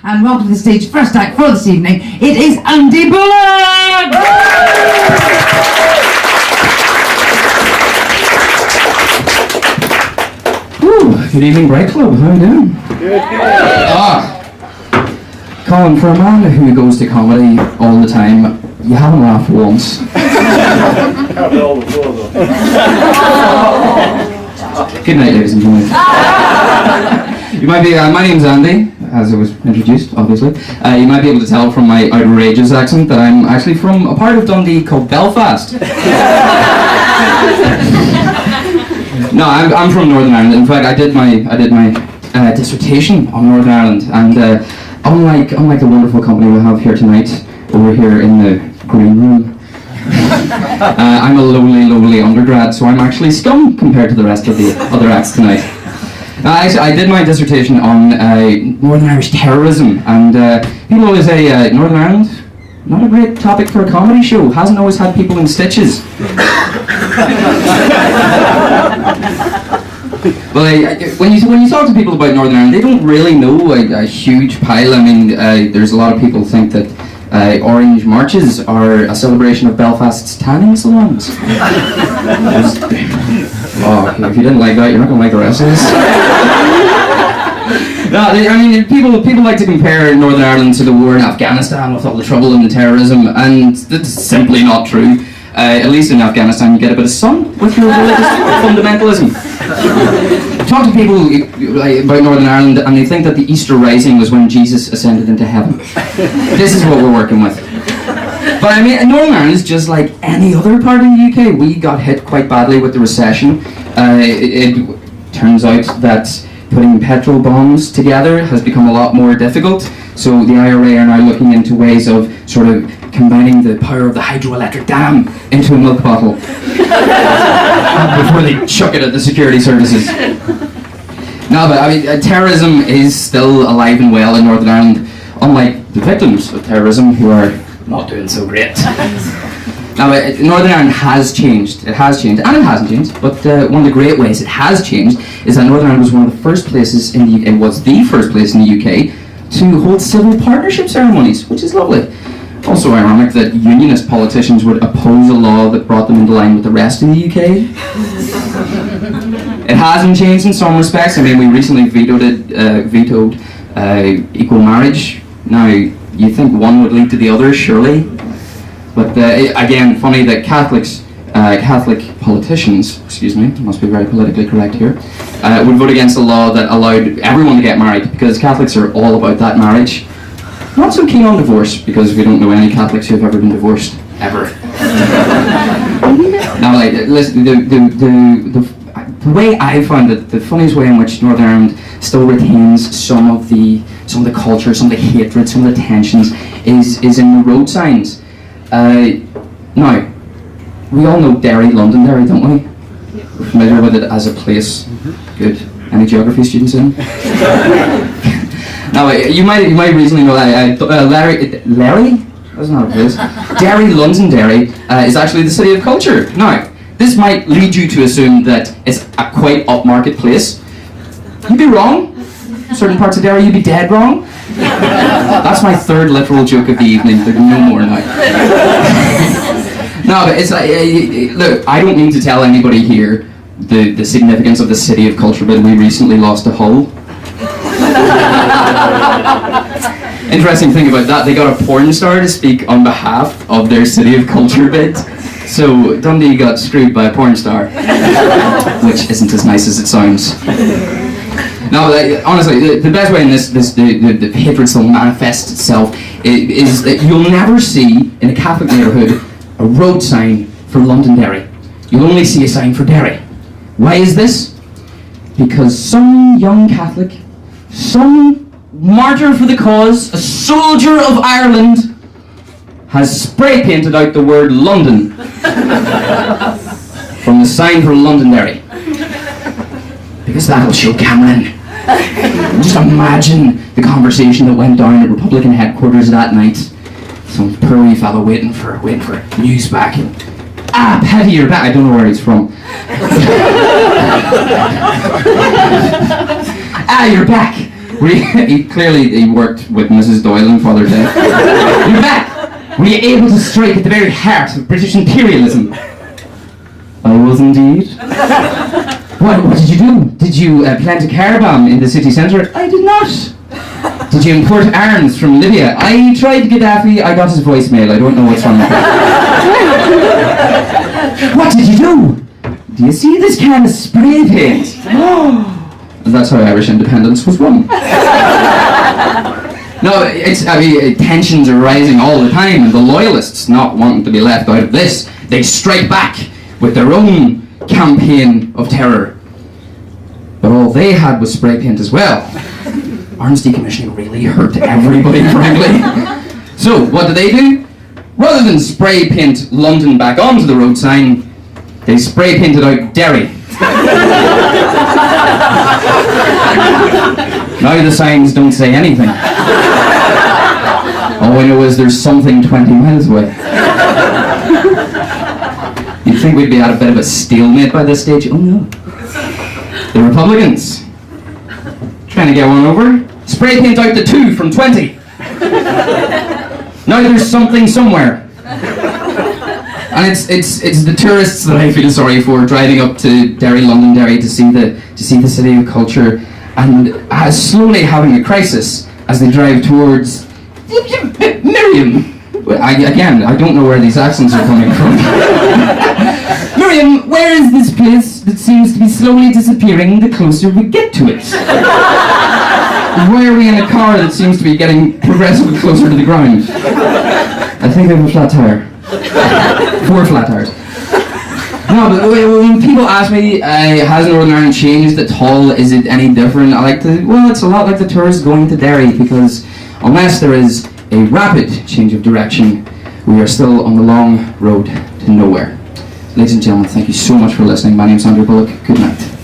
And welcome to the stage, first act for this evening. It is Andy Bullick! Good evening, Bright Club. How are you doing? Good. Colin, for a man who goes to comedy all the time, you haven't laughed once. Good night, ladies and gentlemen. You might be. My name's Andy, as I was introduced, obviously. You might be able to tell from my outrageous accent that I'm actually from a part of Dundee called Belfast. No, I'm from Northern Ireland. In fact, I did my dissertation on Northern Ireland, and unlike the wonderful company we have here tonight, over here in the green room, I'm a lowly undergrad, so I'm actually scum compared to the rest of the other acts tonight. I did my dissertation on Northern Irish terrorism, and people always say Northern Ireland, not a great topic for a comedy show, hasn't always had people in stitches. Well, when you talk to people about Northern Ireland, they don't really know a huge pile. I mean, there's a lot of people think that orange marches are a celebration of Belfast's tanning salons. Oh, if you didn't like that, you're not going to like the rest of this. No, I mean, people like to compare Northern Ireland to the war in Afghanistan with all the trouble and the terrorism, and that's simply not true. At least in Afghanistan you get a bit of sun with your religious fundamentalism. Talk to people about Northern Ireland and they think that the Easter Rising was when Jesus ascended into heaven. This is what we're working with. But I mean, Northern Ireland is just like any other part of the UK. We got hit quite badly with the recession. It turns out that putting petrol bombs together has become a lot more difficult. So the IRA are now looking into ways of sort of combining the power of the hydroelectric dam into a milk bottle before they chuck it at the security services. No, but I mean, terrorism is still alive and well in Northern Ireland, unlike the victims of terrorism who are not doing so great. Now, Northern Ireland has changed. It has changed, and it hasn't changed. But one of the great ways it has changed is that Northern Ireland was one of the first places in the UK. It was the first place in the UK to hold civil partnership ceremonies, which is lovely. Also ironic that unionist politicians would oppose a law that brought them into line with the rest of the UK. It hasn't changed in some respects. I mean, we recently vetoed equal marriage. Now, you think one would lead to the other, surely? But again, funny that Catholic politicians, excuse me, must be very politically correct here, would vote against a law that allowed everyone to get married, because Catholics are all about that marriage. Not so keen on divorce, because we don't know any Catholics who have ever been divorced, ever. Now, like, listen, the way I find it, the funniest way in which Northern Ireland still retains some of the culture, some of the hatred, some of the tensions, is in the road signs. Now, we all know Derry, Londonderry, don't we? We're familiar with it as a place. Good. Any geography students in? Now, you might reasonably know that Larry? That's not a place. Derry, Londonderry is actually the city of culture. Now, this might lead you to assume that it's a quite upmarket place. You'd be wrong. Certain parts of Derry, you'd be dead wrong. That's my third literal joke of the evening. There's no more now. No, but it's like, look, I don't need to tell anybody here the significance of the city of culture, but we recently lost to Hull. Interesting thing about that, they got a porn star to speak on behalf of their city of culture bid. So Dundee got screwed by a porn star, which isn't as nice as it sounds. No, honestly, the best way in this the hatred still manifests itself is that you'll never see in a Catholic neighbourhood a road sign for Londonderry. You'll only see a sign for Derry. Why is this? Because some young Catholic, some martyr for the cause, a soldier of Ireland, has spray painted out the word London from the sign for Londonderry. Because that'll show Cameron. Just imagine the conversation that went down at Republican headquarters that night. Some poor wee fellow waiting for news back. Ah, Paddy, you're back. I don't know where he's from. Ah, you're back. Clearly he worked with Mrs. Doyle and Father Day. You're back! Were you able to strike at the very heart of British imperialism? I was indeed. What did you do? Did you plant a car bomb in the city centre? I did not. Did you import arms from Libya? I tried Gaddafi, I got his voicemail, I don't know what's wrong with it. What did you do? Do you see this can of spray paint? And that's how Irish independence was won. No, tensions are rising all the time, and the loyalists, not wanting to be left out of this, they strike back with their own campaign of terror. But all they had was spray paint as well. Arms decommissioning really hurt everybody, frankly. So, what do? Rather than spray paint London back onto the road sign, they spray painted out Derry. Now the signs don't say anything. All I know is there's something 20 miles away. You'd think we'd be at a bit of a stalemate by this stage. Oh no. The Republicans. Trying to get one over. Spray paint out the 2 from 20. Now there's something somewhere. And it's the tourists that I feel sorry for, driving up to Londonderry to see the city of culture, and slowly having a crisis as they drive towards Miriam. I don't know where these accents are coming from. Miriam, where is this place that seems to be slowly disappearing the closer we get to it? Why are we in a car that seems to be getting progressively closer to the ground? I think I have a flat tire. 4 flat tires. No, but when people ask me, has Northern Ireland changed at all? Is it any different? It's a lot like the tourists going to Derry, because unless there is a rapid change of direction, we are still on the long road to nowhere. Ladies and gentlemen, thank you so much for listening. My name's Andrew Bullock. Good night.